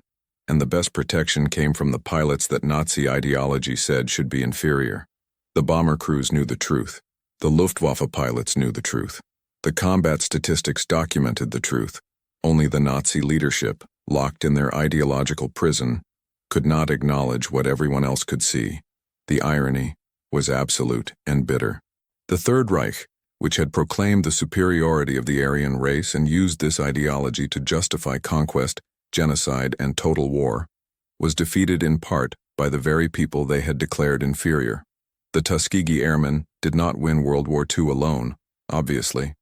[SPEAKER 1] and the best protection came from the pilots that Nazi ideology said should be inferior. The bomber crews knew the truth. The Luftwaffe pilots knew the truth. The combat statistics documented the truth. Only the Nazi leadership, locked in their ideological prison, could not acknowledge what everyone else could see. The irony was absolute and bitter. The Third Reich, which had proclaimed the superiority of the Aryan race and used this ideology to justify conquest, genocide, and total war, was defeated in part by the very people they had declared inferior. The Tuskegee Airmen did not win World War II alone, obviously.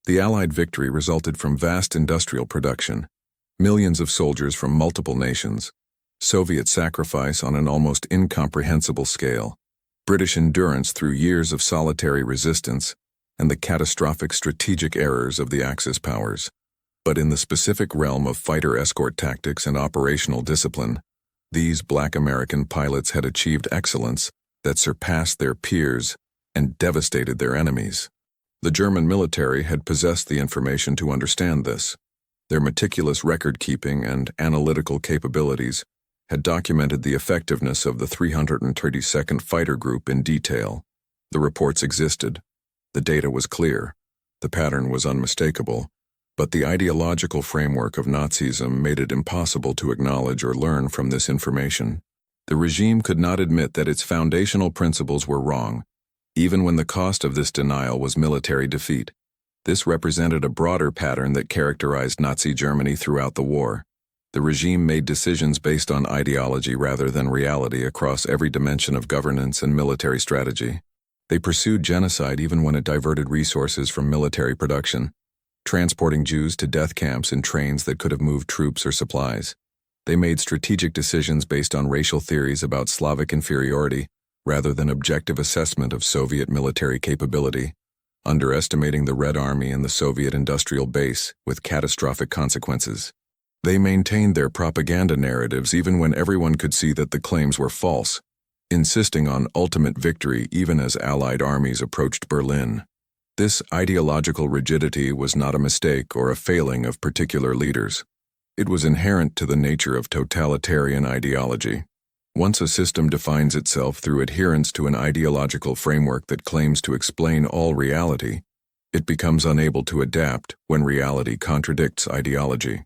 [SPEAKER 1] The Allied victory resulted from vast industrial production, millions of soldiers from multiple nations, Soviet sacrifice on an almost incomprehensible scale, British endurance through years of solitary resistance, and the catastrophic strategic errors of the Axis powers. But in the specific realm of fighter escort tactics and operational discipline, these Black American pilots had achieved excellence that surpassed their peers and devastated their enemies. The German military had possessed the information to understand this. Their meticulous record-keeping and analytical capabilities had documented the effectiveness of the 332nd Fighter Group in detail. The reports existed. The data was clear. The pattern was unmistakable. But the ideological framework of Nazism made it impossible to acknowledge or learn from this information. The regime could not admit that its foundational principles were wrong, even when the cost of this denial was military defeat. This represented a broader pattern that characterized Nazi Germany throughout the war. The regime made decisions based on ideology rather than reality across every dimension of governance and military strategy. They pursued genocide even when it diverted resources from military production, transporting Jews to death camps in trains that could have moved troops or supplies. They made strategic decisions based on racial theories about Slavic inferiority rather than objective assessment of Soviet military capability, underestimating the Red Army and the Soviet industrial base with catastrophic consequences. They maintained their propaganda narratives even when everyone could see that the claims were false, insisting on ultimate victory even as Allied armies approached Berlin. This ideological rigidity was not a mistake or a failing of particular leaders. It was inherent to the nature of totalitarian ideology. Once a system defines itself through adherence to an ideological framework that claims to explain all reality, it becomes unable to adapt when reality contradicts ideology.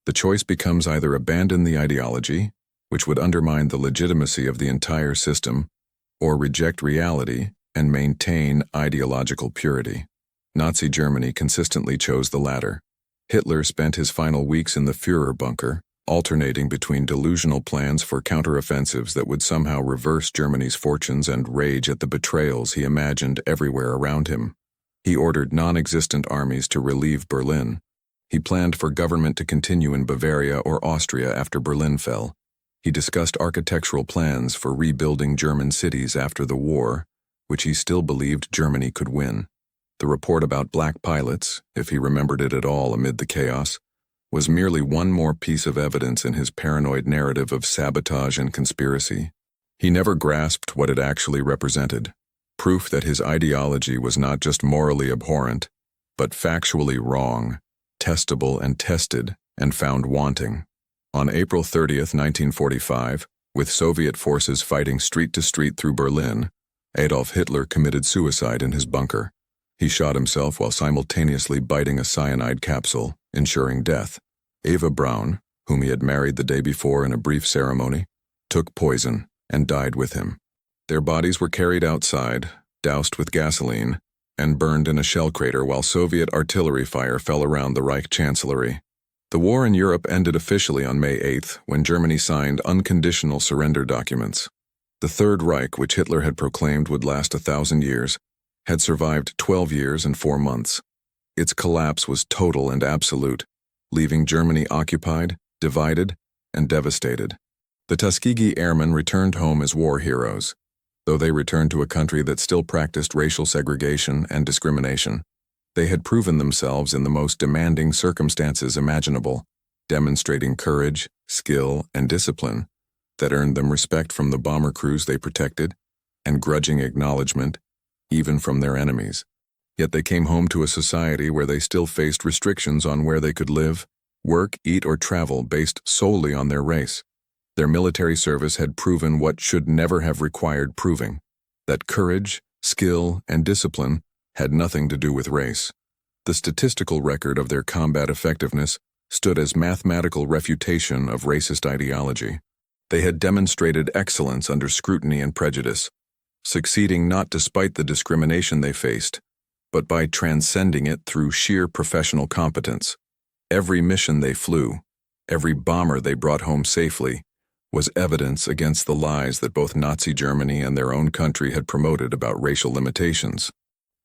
[SPEAKER 1] The choice becomes either abandon the ideology, which would undermine the legitimacy of the entire system, or reject reality and maintain ideological purity. Nazi Germany consistently chose the latter. Hitler spent his final weeks in the Führer bunker, alternating between delusional plans for counteroffensives that would somehow reverse Germany's fortunes and rage at the betrayals he imagined everywhere around him. He ordered non-existent armies to relieve Berlin. He planned for government to continue in Bavaria or Austria after Berlin fell. He discussed architectural plans for rebuilding German cities after the war, which he still believed Germany could win. The report about black pilots, if he remembered it at all amid the chaos, was merely one more piece of evidence in his paranoid narrative of sabotage and conspiracy. He never grasped what it actually represented, proof that his ideology was not just morally abhorrent, but factually wrong, testable and tested, and found wanting. On April 30th, 1945, with Soviet forces fighting street to street through Berlin, Adolf Hitler committed suicide in his bunker. He shot himself while simultaneously biting a cyanide capsule, ensuring death. Eva Braun, whom he had married the day before in a brief ceremony, took poison and died with him. Their bodies were carried outside, doused with gasoline, and burned in a shell crater while Soviet artillery fire fell around the Reich Chancellery. The war in Europe ended officially on May 8th when Germany signed unconditional surrender documents. The Third Reich, which Hitler had proclaimed would last 1,000 years, had survived 12 years and 4 months. Its collapse was total and absolute, leaving Germany occupied, divided, and devastated. The Tuskegee Airmen returned home as war heroes, though they returned to a country that still practiced racial segregation and discrimination. They had proven themselves in the most demanding circumstances imaginable, demonstrating courage, skill, and discipline that earned them respect from the bomber crews they protected and grudging acknowledgement, even from their enemies. Yet they came home to a society where they still faced restrictions on where they could live, work, eat, or travel based solely on their race. Their military service had proven what should never have required proving, that courage, skill, and discipline had nothing to do with race. The statistical record of their combat effectiveness stood as mathematical refutation of racist ideology. They had demonstrated excellence under scrutiny and prejudice, succeeding not despite the discrimination they faced, but by transcending it through sheer professional competence. Every mission they flew, every bomber they brought home safely, was evidence against the lies that both Nazi Germany and their own country had promoted about racial limitations.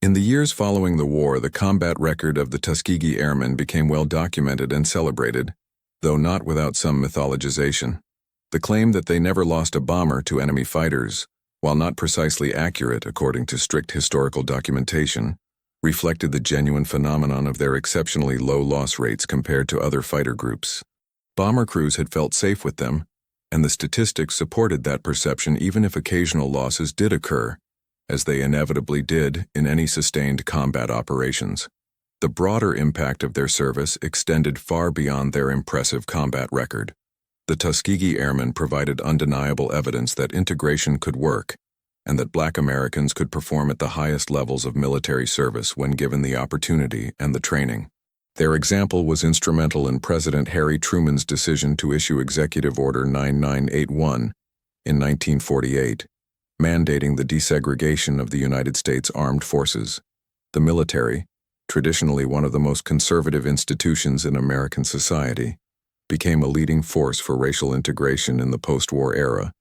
[SPEAKER 1] In the years following the war, the combat record of the Tuskegee Airmen became well documented and celebrated, though not without some mythologization. The claim that they never lost a bomber to enemy fighters, while not precisely accurate according to strict historical documentation, reflected the genuine phenomenon of their exceptionally low loss rates compared to other fighter groups. Bomber crews had felt safe with them, and the statistics supported that perception even if occasional losses did occur, as they inevitably did in any sustained combat operations. The broader impact of their service extended far beyond their impressive combat record. The Tuskegee Airmen provided undeniable evidence that integration could work, and that Black Americans could perform at the highest levels of military service when given the opportunity and the training. Their example was instrumental in President Harry Truman's decision to issue Executive Order 9981 in 1948, mandating the desegregation of the United States Armed Forces. The military, traditionally one of the most conservative institutions in American society, became a leading force for racial integration in the post-war era,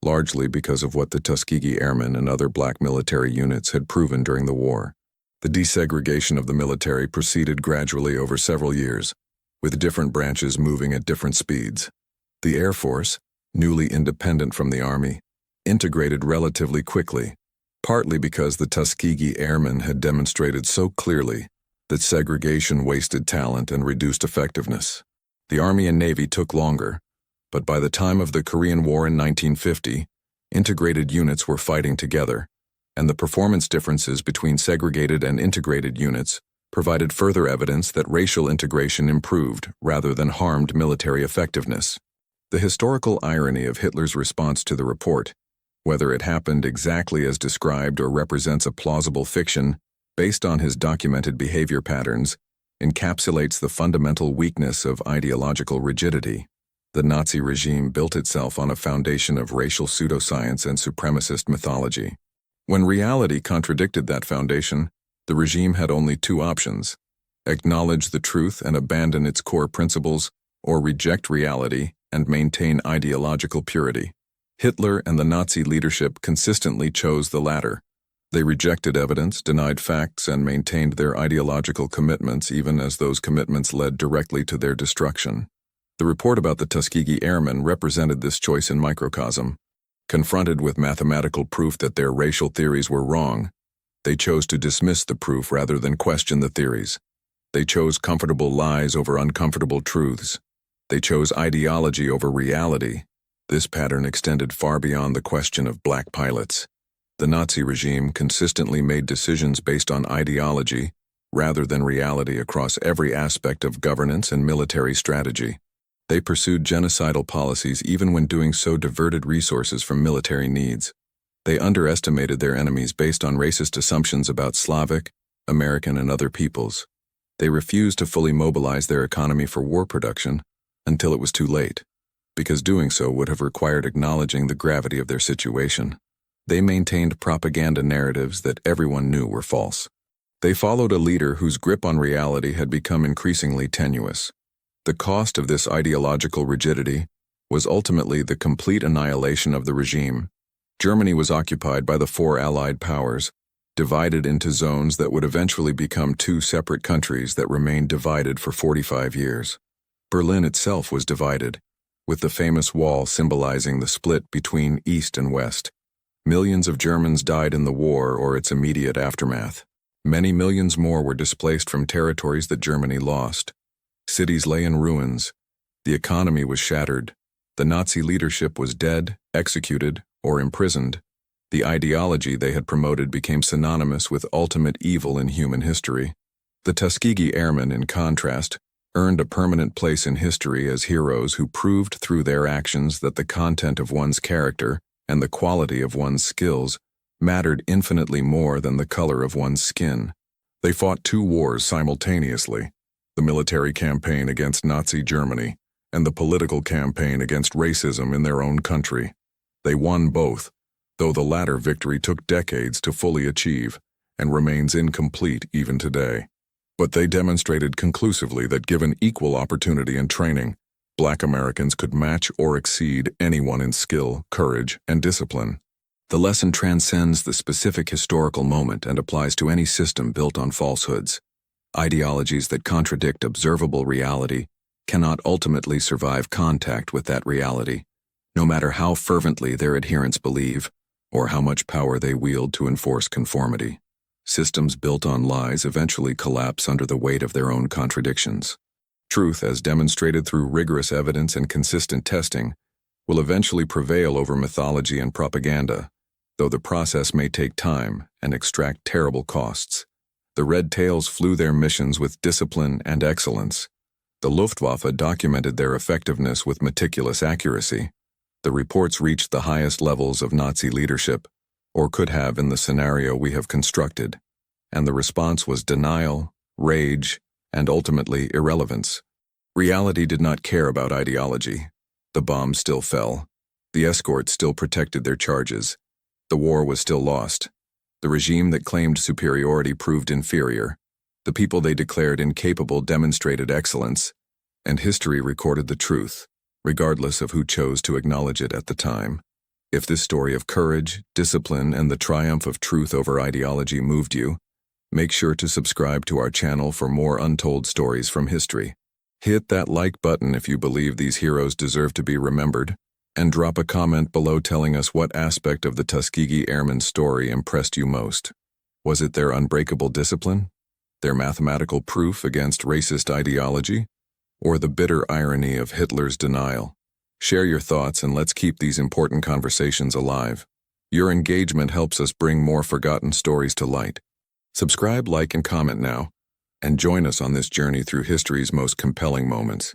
[SPEAKER 1] largely because of what the Tuskegee Airmen and other Black military units had proven during the war. The desegregation of the military proceeded gradually over several years, with different branches moving at different speeds. The Air Force, newly independent from the Army, integrated relatively quickly, partly because the Tuskegee Airmen had demonstrated so clearly that segregation wasted talent and reduced effectiveness. The Army and Navy took longer, but by the time of the Korean War in 1950, integrated units were fighting together, and the performance differences between segregated and integrated units provided further evidence that racial integration improved rather than harmed military effectiveness. The historical irony of Hitler's response to the report, whether it happened exactly as described or represents a plausible fiction based on his documented behavior patterns, encapsulates the fundamental weakness of ideological rigidity. The Nazi regime built itself on a foundation of racial pseudoscience and supremacist mythology. When reality contradicted that foundation, the regime had only two options: acknowledge the truth and abandon its core principles, or reject reality and maintain ideological purity. Hitler and the Nazi leadership consistently chose the latter. They rejected evidence, denied facts, and maintained their ideological commitments even as those commitments led directly to their destruction. The report about the Tuskegee Airmen represented this choice in microcosm. Confronted with mathematical proof that their racial theories were wrong, they chose to dismiss the proof rather than question the theories. They chose comfortable lies over uncomfortable truths. They chose ideology over reality. This pattern extended far beyond the question of Black pilots. The Nazi regime consistently made decisions based on ideology rather than reality across every aspect of governance and military strategy. They pursued genocidal policies even when doing so diverted resources from military needs. They underestimated their enemies based on racist assumptions about Slavic, American, and other peoples. They refused to fully mobilize their economy for war production until it was too late, because doing so would have required acknowledging the gravity of their situation. They maintained propaganda narratives that everyone knew were false. They followed a leader whose grip on reality had become increasingly tenuous. The cost of this ideological rigidity was ultimately the complete annihilation of the regime. Germany was occupied by the four Allied powers, divided into zones that would eventually become two separate countries that remained divided for 45 years. Berlin itself was divided, with the famous wall symbolizing the split between East and West. Millions of Germans died in the war or its immediate aftermath. Many millions more were displaced from territories that Germany lost. Cities lay in ruins. The economy was shattered. The Nazi leadership was dead, executed, or imprisoned. The ideology they had promoted became synonymous with ultimate evil in human history. The Tuskegee Airmen, in contrast, earned a permanent place in history as heroes who proved through their actions that the content of one's character and the quality of one's skills mattered infinitely more than the color of one's skin. They fought two wars simultaneously, the military campaign against Nazi Germany and the political campaign against racism in their own country. They won both, though the latter victory took decades to fully achieve and remains incomplete even today. But they demonstrated conclusively that given equal opportunity and training, Black Americans could match or exceed anyone in skill, courage, and discipline. The lesson transcends the specific historical moment and applies to any system built on falsehoods. Ideologies that contradict observable reality cannot ultimately survive contact with that reality, no matter how fervently their adherents believe or how much power they wield to enforce conformity. Systems built on lies eventually collapse under the weight of their own contradictions. Truth, as demonstrated through rigorous evidence and consistent testing, will eventually prevail over mythology and propaganda, though the process may take time and extract terrible costs. The Red Tails flew their missions with discipline and excellence. The Luftwaffe documented their effectiveness with meticulous accuracy. The reports reached the highest levels of Nazi leadership, or could have in the scenario we have constructed, and the response was denial, rage, and ultimately irrelevance. Reality did not care about ideology. The bomb still fell. The escorts still protected their charges. The war was still lost. The regime that claimed superiority proved inferior. The people they declared incapable demonstrated excellence, and history recorded the truth, regardless of who chose to acknowledge it at the time. If this story of courage, discipline, and the triumph of truth over ideology moved you, make sure to subscribe to our channel for more untold stories from history. Hit that like button if you believe these heroes deserve to be remembered, and drop a comment below telling us what aspect of the Tuskegee Airmen story impressed you most. Was it their unbreakable discipline, their mathematical proof against racist ideology, or the bitter irony of Hitler's denial? Share your thoughts and let's keep these important conversations alive. Your engagement helps us bring more forgotten stories to light. Subscribe, like, and comment now, and join us on this journey through history's most compelling moments.